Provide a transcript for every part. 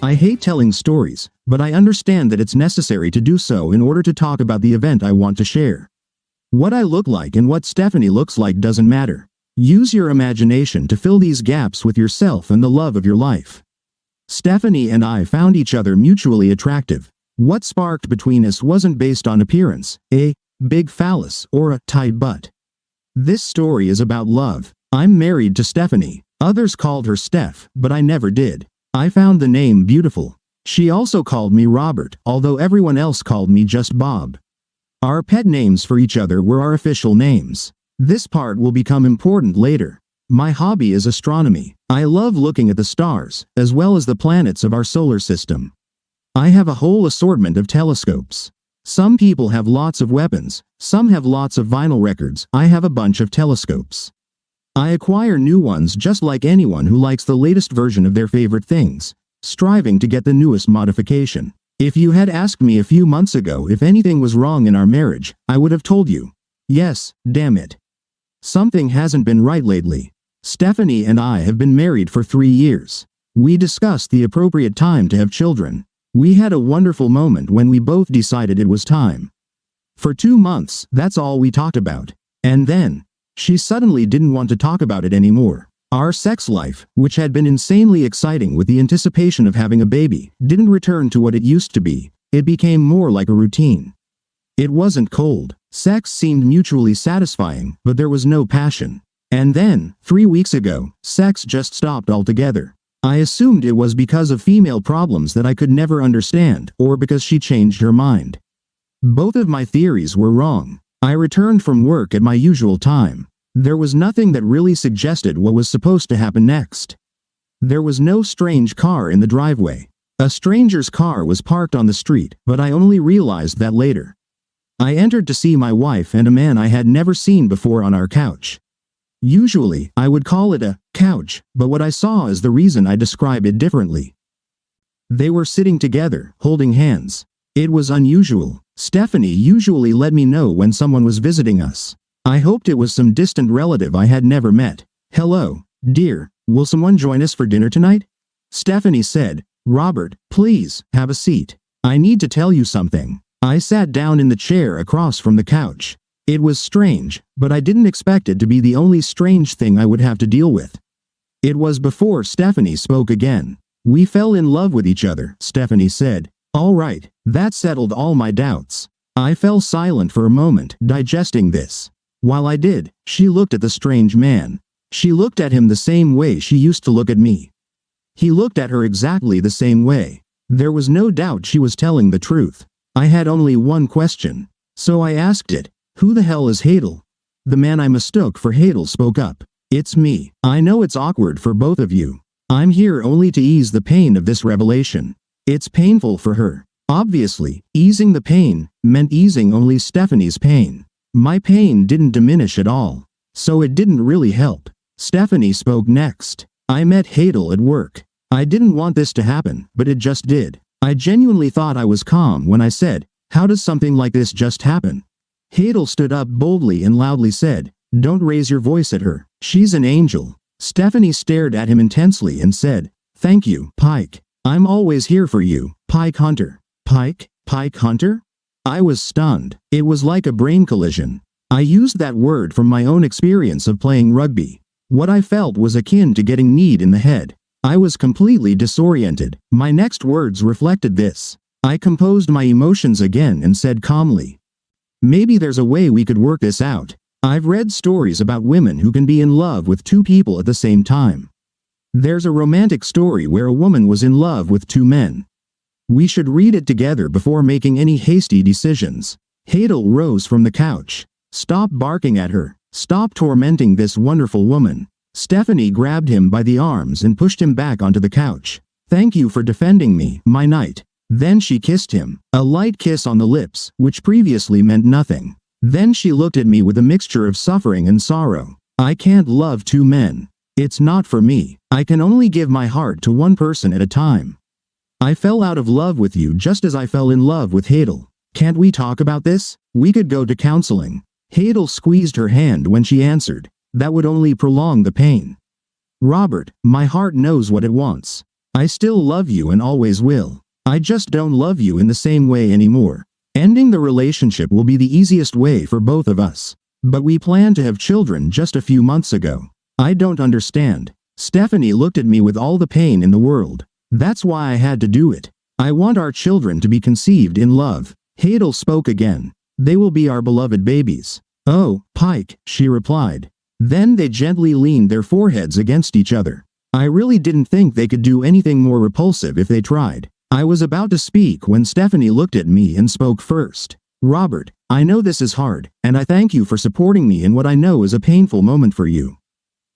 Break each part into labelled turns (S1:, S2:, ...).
S1: I hate telling stories, but I understand that it's necessary to do so in order to talk about the event I want to share. What I look like and what Stephanie looks like doesn't matter. Use your imagination to fill these gaps with yourself and the love of your life. Stephanie and I found each other mutually attractive. What sparked between us wasn't based on appearance, a big phallus, or a tight butt. This story is about love. I'm married to Stephanie. Others called her Steph, but I never did. I found the name beautiful. She also called me Robert, although everyone else called me just Bob. Our pet names for each other were our official names. This part will become important later. My hobby is astronomy. I love looking at the stars, as well as the planets of our solar system. I have a whole assortment of telescopes. Some people have lots of weapons, some have lots of vinyl records. I have a bunch of telescopes. I acquire new ones just like anyone who likes the latest version of their favorite things, striving to get the newest modification. If you had asked me a few months ago if anything was wrong in our marriage, I would have told you, yes, damn it. Something hasn't been right lately. Stephanie and I have been married for 3 years. We discussed the appropriate time to have children. We had a wonderful moment when we both decided it was time. For 2 months, that's all we talked about. And then, she suddenly didn't want to talk about it anymore. Our sex life, which had been insanely exciting with the anticipation of having a baby, didn't return to what it used to be. It became more like a routine. It wasn't cold. Sex seemed mutually satisfying, but there was no passion. And then, 3 weeks ago, sex just stopped altogether. I assumed it was because of female problems that I could never understand, or because she changed her mind. Both of my theories were wrong. I returned from work at my usual time. There was nothing that really suggested what was supposed to happen next. There was no strange car in the driveway. A stranger's car was parked on the street, but I only realized that later. I entered to see my wife and a man I had never seen before on our couch. Usually, I would call it a couch, but what I saw is the reason I describe it differently. They were sitting together, holding hands. It was unusual. Stephanie usually let me know when someone was visiting us. I hoped it was some distant relative I had never met. "Hello, dear, will someone join us for dinner tonight?" Stephanie said. "Robert, please, have a seat. I need to tell you something." I sat down in the chair across from the couch. It was strange, but I didn't expect it to be the only strange thing I would have to deal with. It was before Stephanie spoke again. "We fell in love with each other," Stephanie said. "All right, that settled all my doubts." I fell silent for a moment, digesting this. While I did, she looked at the strange man. She looked at him the same way she used to look at me. He looked at her exactly the same way. There was no doubt she was telling the truth. I had only one question. So I asked it. "Who the hell is Hadel?" The man I mistook for Hadel spoke up. "It's me. I know it's awkward for both of you. I'm here only to ease the pain of this revelation." It's painful for her. Obviously, easing the pain meant easing only Stephanie's pain. My pain didn't diminish at all. So it didn't really help. Stephanie spoke next. "I met Hadel at work. I didn't want this to happen, but it just did. I genuinely thought I was calm when I said, 'How does something like this just happen?' Hadel stood up boldly and loudly said, 'Don't raise your voice at her. She's an angel.' Stephanie stared at him intensely and said, 'Thank you, Pike. I'm always here for you, Pike Hunter.'" Pike? Pike Hunter? I was stunned. It was like a brain collision. I used that word from my own experience of playing rugby. What I felt was akin to getting kneed in the head. I was completely disoriented. My next words reflected this. I composed my emotions again and said calmly, "Maybe there's a way we could work this out. I've read stories about women who can be in love with 2 people at the same time. There's a romantic story where a woman was in love with 2 men. We should read it together before making any hasty decisions." Hadel rose from the couch. "Stop barking at her. Stop tormenting this wonderful woman." Stephanie grabbed him by the arms and pushed him back onto the couch. "Thank you for defending me, my knight." Then she kissed him, a light kiss on the lips, which previously meant nothing. Then she looked at me with a mixture of suffering and sorrow. "I can't love 2 men. It's not for me. I can only give my heart to one person at a time. I fell out of love with you just as I fell in love with Hadel. Can't we talk about this? We could go to counseling." Hadel squeezed her hand when she answered. "That would only prolong the pain." "Robert, my heart knows what it wants. I still love you and always will. I just don't love you in the same way anymore. Ending the relationship will be the easiest way for both of us. But we planned to have children just a few months ago. I don't understand. Stephanie looked at me with all the pain in the world. That's why I had to do it. I want our children to be conceived in love. Hadel spoke again. They will be our beloved babies. Oh, Pike, she replied. Then they gently leaned their foreheads against each other. I really didn't think they could do anything more repulsive if they tried. I was about to speak when Stephanie looked at me and spoke first. Robert, I know this is hard, and I thank you for supporting me in what I know is a painful moment for you.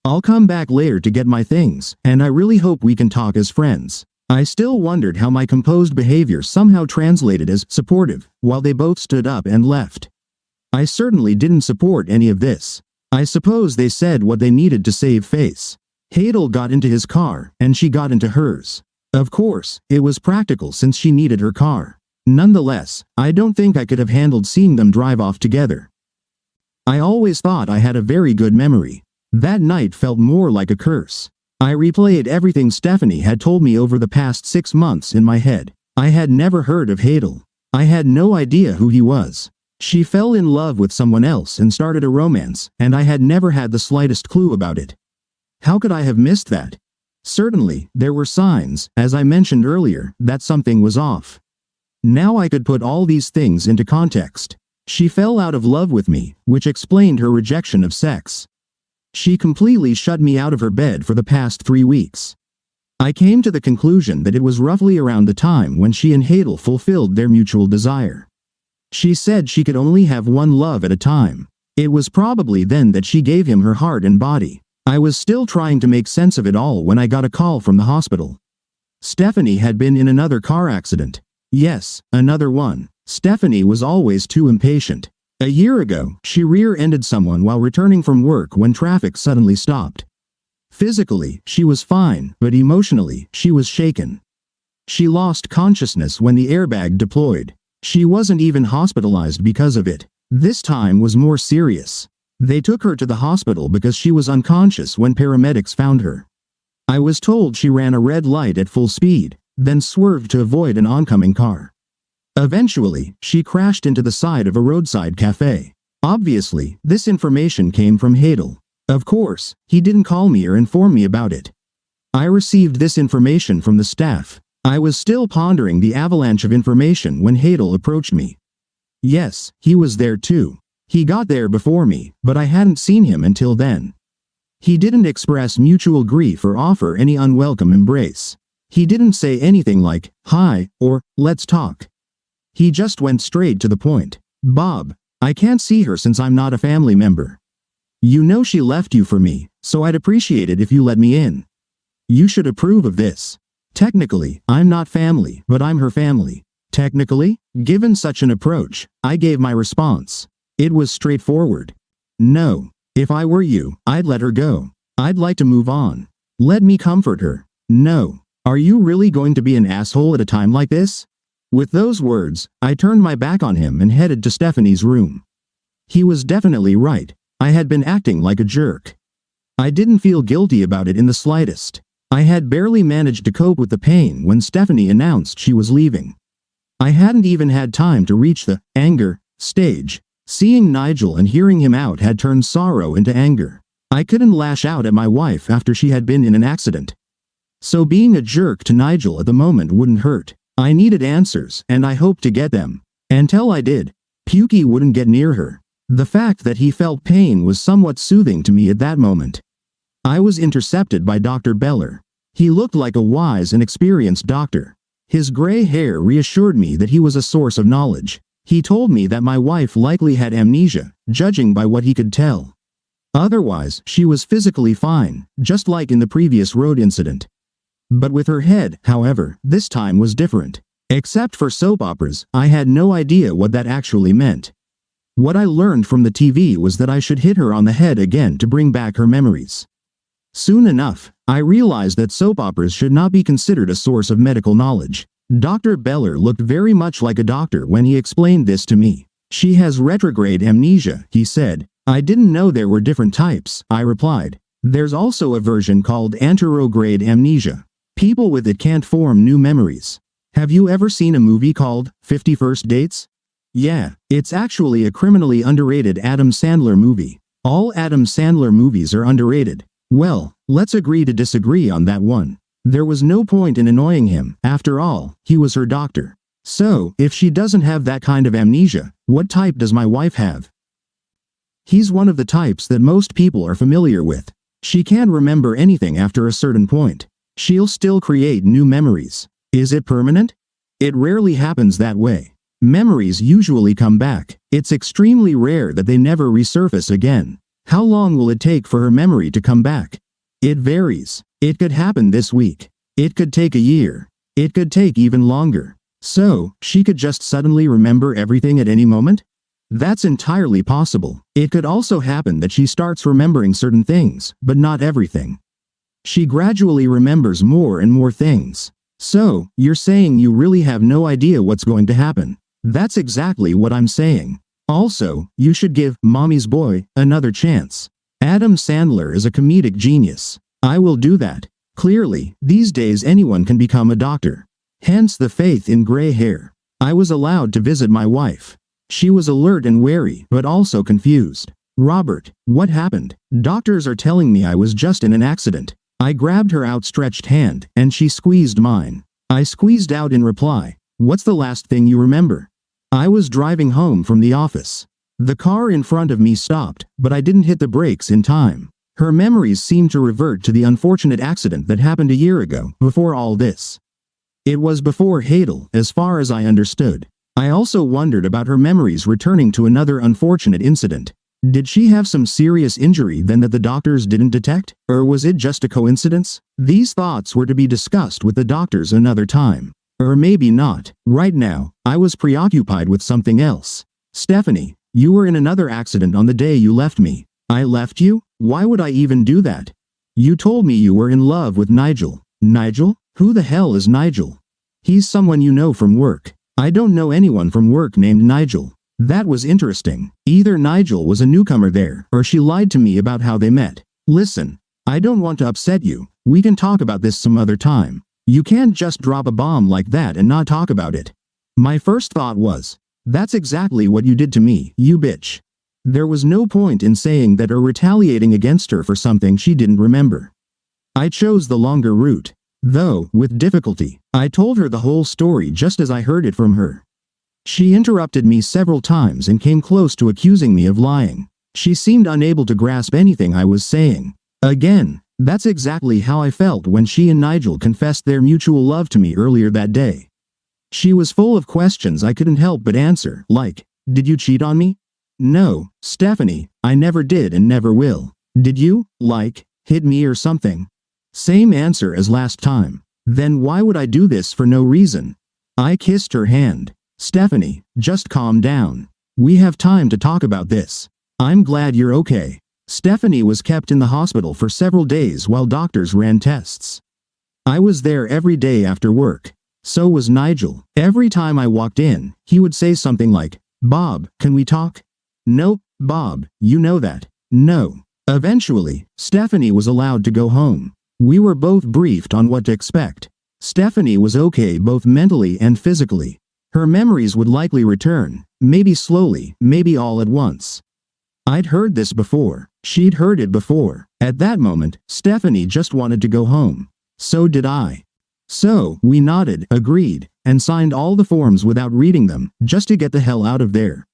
S1: I'll come back later to get my things, and I really hope we can talk as friends. I still wondered how my composed behavior somehow translated as supportive, while they both stood up and left. I certainly didn't support any of this. I suppose they said what they needed to save face. Hadel got into his car, and she got into hers. Of course, it was practical since she needed her car. Nonetheless, I don't think I could have handled seeing them drive off together. I always thought I had a very good memory. That night felt more like a curse. I replayed everything Stephanie had told me over the past 6 months in my head. I had never heard of Hadel. I had no idea who he was. She fell in love with someone else and started a romance, and I had never had the slightest clue about it. How could I have missed that? Certainly, there were signs, as I mentioned earlier, that something was off. Now I could put all these things into context. She fell out of love with me, which explained her rejection of sex. She completely shut me out of her bed for the past 3 weeks. I came to the conclusion that it was roughly around the time when she and Hadel fulfilled their mutual desire. She said she could only have one love at a time. It was probably then that she gave him her heart and body. I was still trying to make sense of it all when I got a call from the hospital. Stephanie had been in another car accident. Yes, another one. Stephanie was always too impatient. A year ago, she rear-ended someone while returning from work when traffic suddenly stopped. Physically, she was fine, but emotionally, she was shaken. She lost consciousness when the airbag deployed. She wasn't even hospitalized because of it. This time was more serious. They took her to the hospital because she was unconscious when paramedics found her. I was told she ran a red light at full speed, then swerved to avoid an oncoming car. Eventually, she crashed into the side of a roadside cafe. Obviously, this information came from Hadel. Of course, he didn't call me or inform me about it. I received this information from the staff. I was still pondering the avalanche of information when Hadel approached me. Yes, he was there too. He got there before me, but I hadn't seen him until then. He didn't express mutual grief or offer any unwelcome embrace. He didn't say anything like, "Hi," or "Let's talk." He just went straight to the point. "Bob, I can't see her since I'm not a family member. You know she left you for me, so I'd appreciate it if you let me in. You should approve of this. Technically, I'm not family, but I'm her family." Technically? Given such an approach, I gave my response. It was straightforward. No. If I were you, I'd let her go. I'd like to move on. Let me comfort her. No. Are you really going to be an asshole at a time like this? With those words, I turned my back on him and headed to Stephanie's room. He was definitely right. I had been acting like a jerk. I didn't feel guilty about it in the slightest. I had barely managed to cope with the pain when Stephanie announced she was leaving. I hadn't even had time to reach the anger stage. Seeing Nigel and hearing him out had turned sorrow into anger. I couldn't lash out at my wife after she had been in an accident. So being a jerk to Nigel at the moment wouldn't hurt. I needed answers, and I hoped to get them. Until I did, Pukey wouldn't get near her. The fact that he felt pain was somewhat soothing to me at that moment. I was intercepted by Dr. Beller. He looked like a wise and experienced doctor. His gray hair reassured me that he was a source of knowledge. He told me that my wife likely had amnesia, judging by what he could tell. Otherwise, she was physically fine, just like in the previous road incident. But with her head, however, this time was different. Except for soap operas, I had no idea what that actually meant. What I learned from the TV was that I should hit her on the head again to bring back her memories. Soon enough, I realized that soap operas should not be considered a source of medical knowledge. Dr. Beller looked very much like a doctor when he explained this to me. "She has retrograde amnesia," he said. "I didn't know there were different types," I replied. "There's also a version called anterograde amnesia." People with it can't form new memories. Have you ever seen a movie called 50 First Dates? Yeah, it's actually a criminally underrated Adam Sandler movie. All Adam Sandler movies are underrated. Well, let's agree to disagree on that one. There was no point in annoying him. After all, he was her doctor. So, if she doesn't have that kind of amnesia, what type does my wife have? He's one of the types that most people are familiar with. She can't remember anything after a certain point. She'll still create new memories. Is it permanent? It rarely happens that way. Memories usually come back. It's extremely rare that they never resurface again. How long will it take for her memory to come back? It varies. It could happen this week. It could take a year. It could take even longer. So, she could just suddenly remember everything at any moment? That's entirely possible. It could also happen that she starts remembering certain things, but not everything. She gradually remembers more and more things. So, you're saying you really have no idea what's going to happen. That's exactly what I'm saying. Also, you should give Mommy's Boy another chance. Adam Sandler is a comedic genius. I will do that. Clearly, these days anyone can become a doctor. Hence the faith in gray hair. I was allowed to visit my wife. She was alert and wary, but also confused. Robert, what happened? Doctors are telling me I was just in an accident. I grabbed her outstretched hand, and she squeezed mine. I squeezed out in reply. What's the last thing you remember? I was driving home from the office. The car in front of me stopped, but I didn't hit the brakes in time. Her memories seemed to revert to the unfortunate accident that happened a year ago, before all this. It was before Hadel, as far as I understood. I also wondered about her memories returning to another unfortunate incident. Did she have some serious injury then that the doctors didn't detect? Or was it just a coincidence? These thoughts were to be discussed with the doctors another time. Or maybe not. Right now, I was preoccupied with something else. Stephanie, you were in another accident on the day you left me. I left you? Why would I even do that? You told me you were in love with Nigel. Nigel? Who the hell is Nigel? He's someone you know from work. I don't know anyone from work named Nigel. That was interesting. Either Nigel was a newcomer there, or she lied to me about how they met. Listen, I don't want to upset you. We can talk about this some other time. You can't just drop a bomb like that and not talk about it. My first thought was, that's exactly what you did to me, you bitch. There was no point in saying that or retaliating against her for something she didn't remember. I chose the longer route. Though, with difficulty, I told her the whole story just as I heard it from her. She interrupted me several times and came close to accusing me of lying. She seemed unable to grasp anything I was saying. Again, that's exactly how I felt when she and Nigel confessed their mutual love to me earlier that day. She was full of questions I couldn't help but answer, like, did you cheat on me? No, Stephanie, I never did and never will. Did you, hit me or something? Same answer as last time. Then why would I do this for no reason? I kissed her hand. Stephanie, just calm down. We have time to talk about this. I'm glad you're okay. Stephanie was kept in the hospital for several days while doctors ran tests. I was there every day after work. So was Nigel. Every time I walked in, he would say something like, Bob, can we talk? Nope, Bob, you know that. No. Eventually, Stephanie was allowed to go home. We were both briefed on what to expect. Stephanie was okay both mentally and physically. Her memories would likely return, maybe slowly, maybe all at once. I'd heard this before. She'd heard it before. At that moment, Stephanie just wanted to go home. So did I. So, we nodded, agreed, and signed all the forms without reading them, just to get the hell out of there.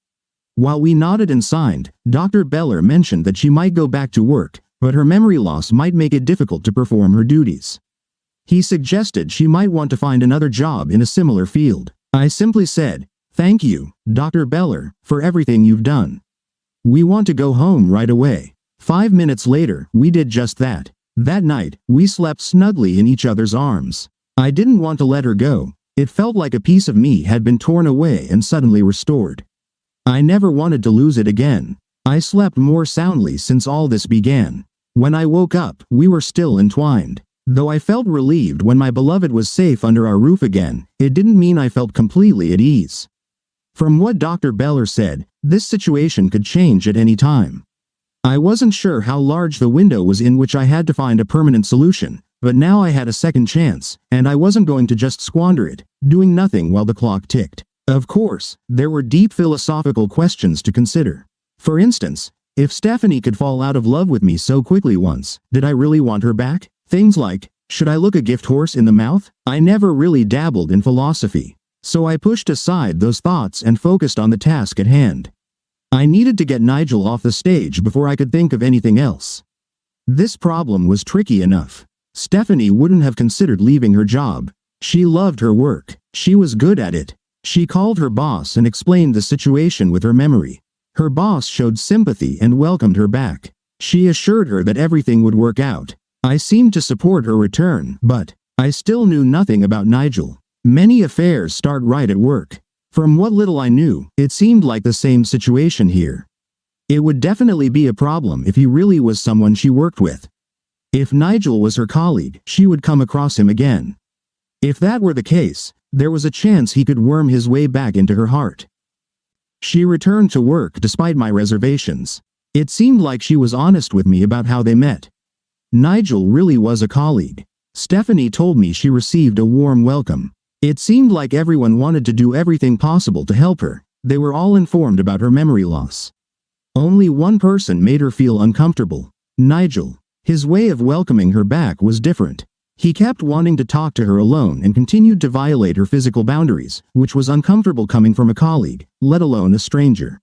S1: While we nodded and signed, Dr. Beller mentioned that she might go back to work, but her memory loss might make it difficult to perform her duties. He suggested she might want to find another job in a similar field. I simply said, thank you, Dr. Beller, for everything you've done. We want to go home right away. 5 minutes later, we did just that. That night, we slept snugly in each other's arms. I didn't want to let her go. It felt like a piece of me had been torn away and suddenly restored. I never wanted to lose it again. I slept more soundly since all this began. When I woke up, we were still entwined. Though I felt relieved when my beloved was safe under our roof again, it didn't mean I felt completely at ease. From what Dr. Beller said, this situation could change at any time. I wasn't sure how large the window was in which I had to find a permanent solution, But now I had a second chance, and I wasn't going to just squander it, doing nothing while the clock ticked. Of course, there were deep philosophical questions to consider. For instance, if Stephanie could fall out of love with me so quickly once, did I really want her back? Things like, should I look a gift horse in the mouth? I never really dabbled in philosophy. So I pushed aside those thoughts and focused on the task at hand. I needed to get Nigel off the stage before I could think of anything else. This problem was tricky enough. Stephanie wouldn't have considered leaving her job. She loved her work. She was good at it. She called her boss and explained the situation with her memory. Her boss showed sympathy and welcomed her back. She assured her that everything would work out. I seemed to support her return, but I still knew nothing about Nigel. Many affairs start right at work. From what little I knew, it seemed like the same situation here. It would definitely be a problem if he really was someone she worked with. If Nigel was her colleague, she would come across him again. If that were the case, there was a chance he could worm his way back into her heart. She returned to work despite my reservations. It seemed like she was honest with me about how they met. Nigel really was a colleague. Stephanie told me she received a warm welcome. It seemed like everyone wanted to do everything possible to help her. They were all informed about her memory loss. Only one person made her feel uncomfortable: Nigel. His way of welcoming her back was different. He kept wanting to talk to her alone and continued to violate her physical boundaries, which was uncomfortable coming from a colleague, let alone a stranger.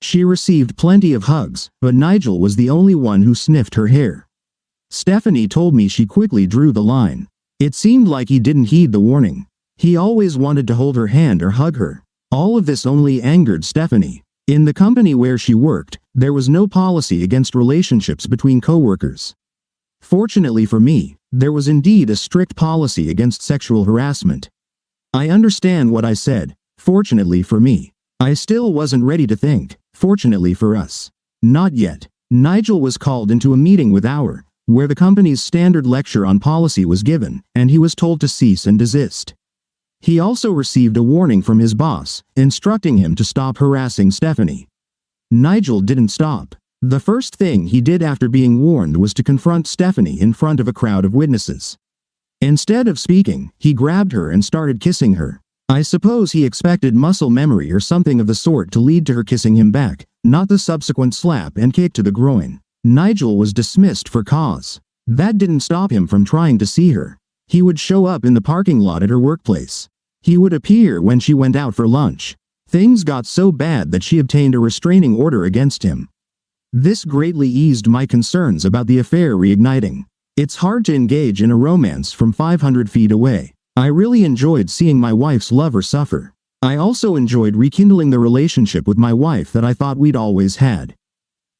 S1: She received plenty of hugs, but Nigel was the only one who sniffed her hair. Stephanie told me she quickly drew the line. It seemed like he didn't heed the warning. He always wanted to hold her hand or hug her. All of this only angered Stephanie. In the company where she worked, there was no policy against relationships between coworkers. Fortunately for me, there was indeed a strict policy against sexual harassment. I understand what I said. Fortunately for me. I still wasn't ready to think, fortunately for us. Not yet. Nigel was called into a meeting with our, where the company's standard lecture on policy was given, and he was told to cease and desist. He also received a warning from his boss, instructing him to stop harassing Stephanie. Nigel didn't stop. The first thing he did after being warned was to confront Stephanie in front of a crowd of witnesses. Instead of speaking, he grabbed her and started kissing her. I suppose he expected muscle memory or something of the sort to lead to her kissing him back, not the subsequent slap and kick to the groin. Nigel was dismissed for cause. That didn't stop him from trying to see her. He would show up in the parking lot at her workplace. He would appear when she went out for lunch. Things got so bad that she obtained a restraining order against him. This greatly eased my concerns about the affair reigniting. It's hard to engage in a romance from 500 feet away. I really enjoyed seeing my wife's lover suffer. I also enjoyed rekindling the relationship with my wife that I thought we'd always had.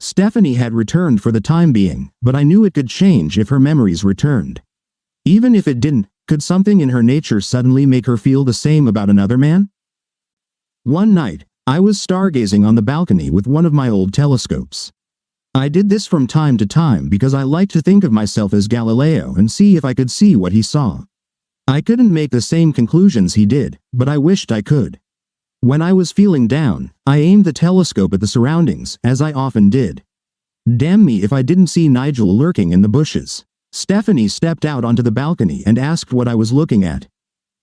S1: Stephanie had returned for the time being, but I knew it could change if her memories returned. Even if it didn't, could something in her nature suddenly make her feel the same about another man? One night, I was stargazing on the balcony with one of my old telescopes. I did this from time to time because I liked to think of myself as Galileo and see if I could see what he saw. I couldn't make the same conclusions he did, but I wished I could. When I was feeling down, I aimed the telescope at the surroundings, as I often did. Damn me if I didn't see Nigel lurking in the bushes. Stephanie stepped out onto the balcony and asked what I was looking at.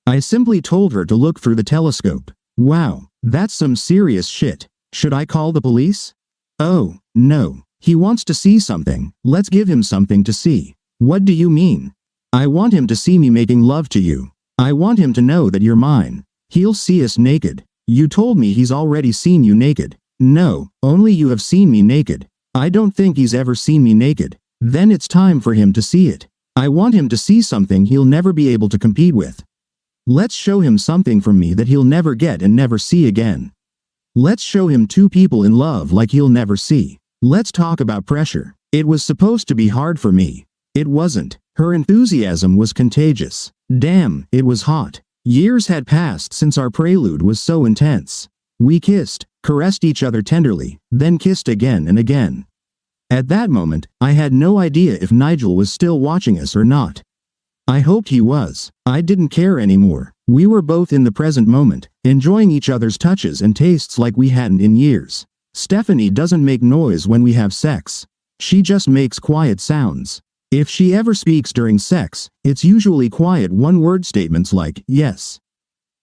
S1: I simply told her to look through the telescope. Wow, that's some serious shit. Should I call the police? Oh, no. He wants to see something. Let's give him something to see. What do you mean? I want him to see me making love to you. I want him to know that you're mine. He'll see us naked. You told me he's already seen you naked. No, only you have seen me naked. I don't think he's ever seen me naked. Then it's time for him to see it. I want him to see something he'll never be able to compete with. Let's show him something from me that he'll never get and never see again. Let's show him two people in love like he'll never see. Let's talk about pressure. It was supposed to be hard for me. It wasn't. Her enthusiasm was contagious. Damn, it was hot. Years had passed since our prelude was so intense. We kissed, caressed each other tenderly, then kissed again and again. At that moment, I had no idea if Nigel was still watching us or not. I hoped he was. I didn't care anymore. We were both in the present moment, enjoying each other's touches and tastes like we hadn't in years. Stephanie doesn't make noise when we have sex. She just makes quiet sounds. If she ever speaks during sex, it's usually quiet one-word statements like, yes.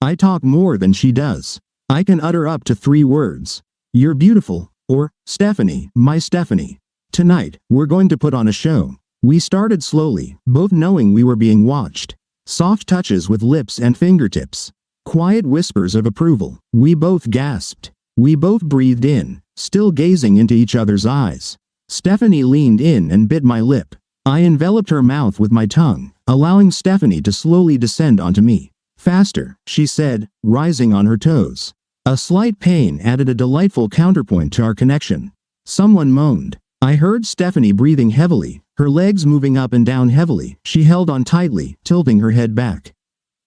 S1: I talk more than she does. I can utter up to 3 words. You're beautiful, or, Stephanie, my Stephanie. Tonight, we're going to put on a show. We started slowly, both knowing we were being watched. Soft touches with lips and fingertips. Quiet whispers of approval. We both gasped. We both breathed in, still gazing into each other's eyes. Stephanie leaned in and bit my lip. I enveloped her mouth with my tongue, allowing Stephanie to slowly descend onto me. Faster, she said, rising on her toes. A slight pain added a delightful counterpoint to our connection. Someone moaned. I heard Stephanie breathing heavily, her legs moving up and down heavily. She held on tightly, tilting her head back.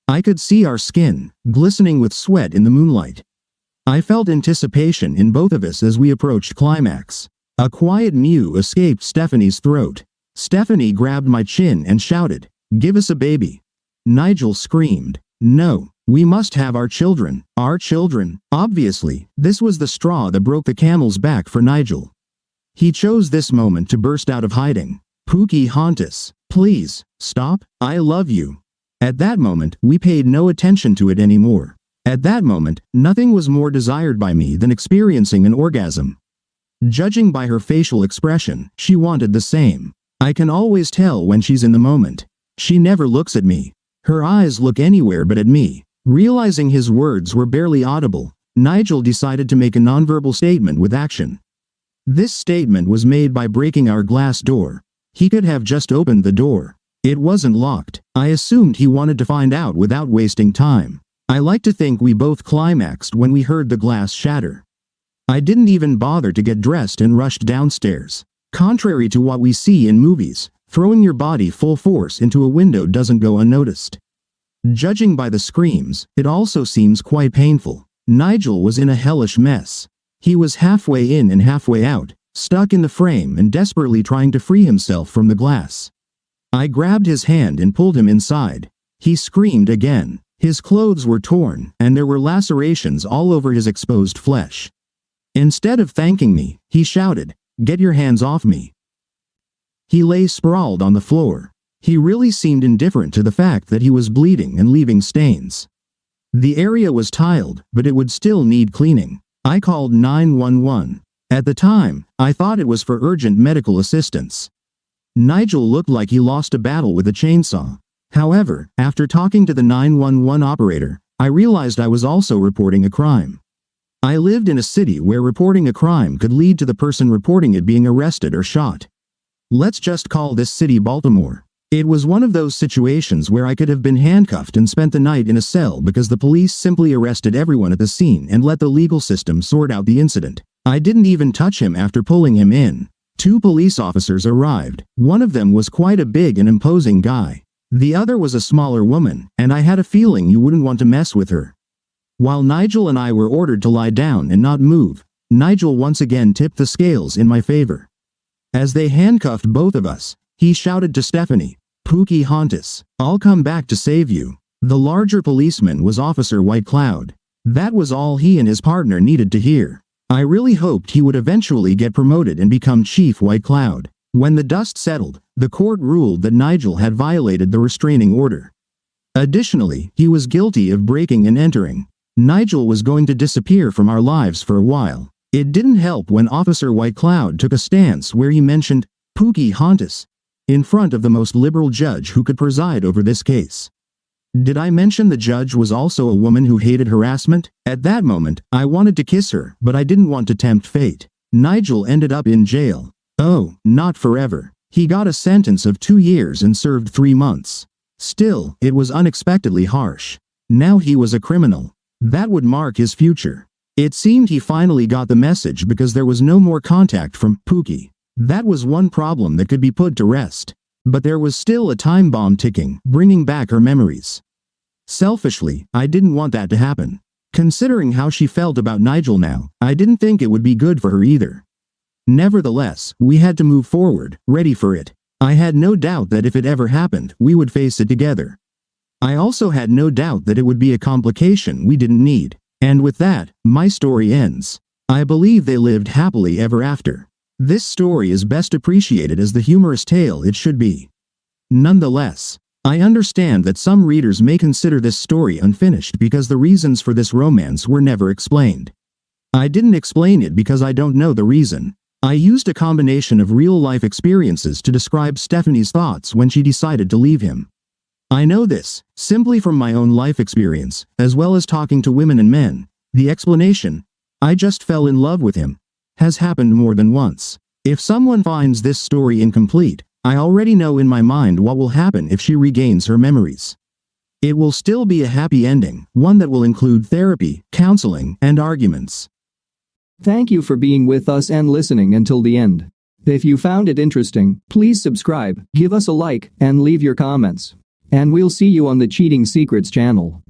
S1: I could see our skin, glistening with sweat in the moonlight. I felt anticipation in both of us as we approached climax. A quiet mew escaped Stephanie's throat. Stephanie grabbed my chin and shouted, "Give us a baby." Nigel screamed, "No, we must have our children, our children." Obviously, this was the straw that broke the camel's back for Nigel. He chose this moment to burst out of hiding. "Pocahontas, please, stop, I love you." At that moment, we paid no attention to it anymore. At that moment, nothing was more desired by me than experiencing an orgasm. Judging by her facial expression, she wanted the same. I can always tell when she's in the moment. She never looks at me. Her eyes look anywhere but at me. Realizing his words were barely audible, Nigel decided to make a nonverbal statement with action. This statement was made by breaking our glass door. He could have just opened the door. It wasn't locked. I assumed he wanted to find out without wasting time. I like to think we both climaxed when we heard the glass shatter. I didn't even bother to get dressed and rushed downstairs. Contrary to what we see in movies, throwing your body full force into a window doesn't go unnoticed. Judging by the screams, it also seems quite painful. Nigel was in a hellish mess. He was halfway in and halfway out, stuck in the frame and desperately trying to free himself from the glass. I grabbed his hand and pulled him inside. He screamed again. His clothes were torn, and there were lacerations all over his exposed flesh. Instead of thanking me, he shouted, "Get your hands off me." He lay sprawled on the floor. He really seemed indifferent to the fact that he was bleeding and leaving stains. The area was tiled, but it would still need cleaning. I called 911. At the time, I thought it was for urgent medical assistance. Nigel looked like he lost a battle with a chainsaw. However, after talking to the 911 operator, I realized I was also reporting a crime. I lived in a city where reporting a crime could lead to the person reporting it being arrested or shot. Let's just call this city Baltimore. It was one of those situations where I could have been handcuffed and spent the night in a cell because the police simply arrested everyone at the scene and let the legal system sort out the incident. I didn't even touch him after pulling him in. 2 police officers arrived. One of them was quite a big and imposing guy. The other was a smaller woman, and I had a feeling you wouldn't want to mess with her. While Nigel and I were ordered to lie down and not move, Nigel once again tipped the scales in my favor. As they handcuffed both of us, he shouted to Stephanie, "Pocahontas, I'll come back to save you." The larger policeman was Officer White Cloud. That was all he and his partner needed to hear. I really hoped he would eventually get promoted and become Chief White Cloud. When the dust settled, the court ruled that Nigel had violated the restraining order. Additionally, he was guilty of breaking and entering. Nigel was going to disappear from our lives for a while. It didn't help when Officer White Cloud took a stance where he mentioned Pocahontas in front of the most liberal judge who could preside over this case. Did I mention the judge was also a woman who hated harassment? At that moment, I wanted to kiss her, but I didn't want to tempt fate. Nigel ended up in jail. Oh, not forever. He got a sentence of 2 years and served 3 months. Still, it was unexpectedly harsh. Now he was a criminal. That would mark his future. It seemed he finally got the message because there was no more contact from Pookie. That was one problem that could be put to rest. But there was still a time bomb ticking, bringing back her memories. Selfishly, I didn't want that to happen. Considering how she felt about Nigel now, I didn't think it would be good for her either. Nevertheless, we had to move forward, ready for it. I had no doubt that if it ever happened, we would face it together. I also had no doubt that it would be a complication we didn't need. And with that, my story ends. I believe they lived happily ever after. This story is best appreciated as the humorous tale it should be. Nonetheless, I understand that some readers may consider this story unfinished because the reasons for this romance were never explained. I didn't explain it because I don't know the reason. I used a combination of real-life experiences to describe Stephanie's thoughts when she decided to leave him. I know this, simply from my own life experience, as well as talking to women and men. The explanation, "I just fell in love with him," has happened more than once. If someone finds this story incomplete, I already know in my mind what will happen if she regains her memories. It will still be a happy ending, one that will include therapy, counseling, and arguments.
S2: Thank you for being with us and listening until the end. If you found it interesting, please subscribe, give us a like, and leave your comments. And we'll see you on the Cheating Secrets channel.